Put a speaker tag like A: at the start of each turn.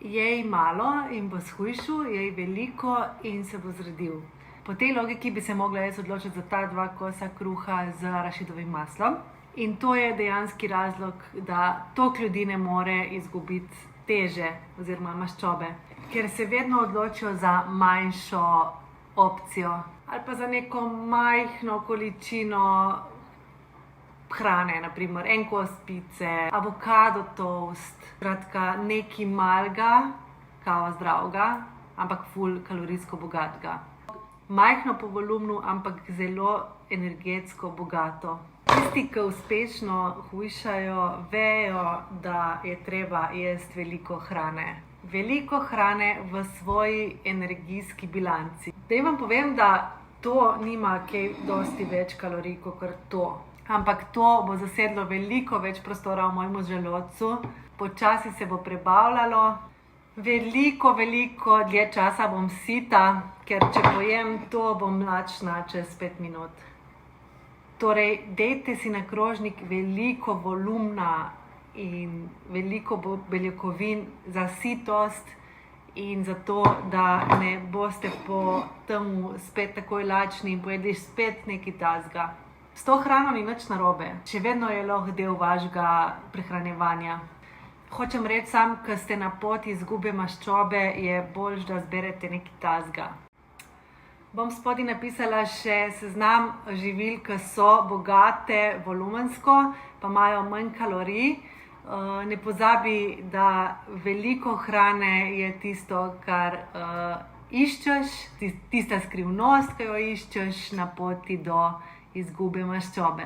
A: Jej malo in bo shujšal, jej veliko in se bo zredil. Po tej logiki bi se mogla jaz odločiti za ta 2 kosa kruha z arašidovim maslom. In to je dejanski razlog, da toliko ljudi ne more izgubiti teže oziroma maščobe. Ker se vedno odločijo za manjšo opcijo ali pa za neko majhno količino hrane, na primer 1 kos pice, avokado toast, skratka nekaj malega, kao zdravega, ampak ful kalorijsko bogatega. Majhno po volumnu, ampak zelo energetsko bogato. Tisti, ki uspešno hujšajo, vejo, da je treba jesti veliko hrane. Veliko hrane v svoji energijski bilanci. Daj vam povem, da to nima kaj dosti več kalorij kot to. Ampak to bo zasedlo veliko več prostora v mojem želodcu. Počasi se bo prebavljalo. Veliko dlje časa bom sita, ker če pojem to, bom lačna čez 5 minut. Torej, dejte si na krožnik veliko volumna in veliko beljakovin za sitost in za to, da ne boste po temu spet takoj lačni in pojedli spet nekaj tazga. S to hrano ni nič narobe, še vedno je lahko del vašega prehranjevanja. Hočem reči sam, ko ste na poti izgube maščobe, je boljše, da zberete nekaj tazga. Bom spodaj napisala še seznam živil, ki so bogate volumensko, pa imajo manj kalorij. Ne pozabi, da veliko hrane je tisto, kar iščeš, tista skrivnost, ki jo iščeš na poti do izgube maščobe.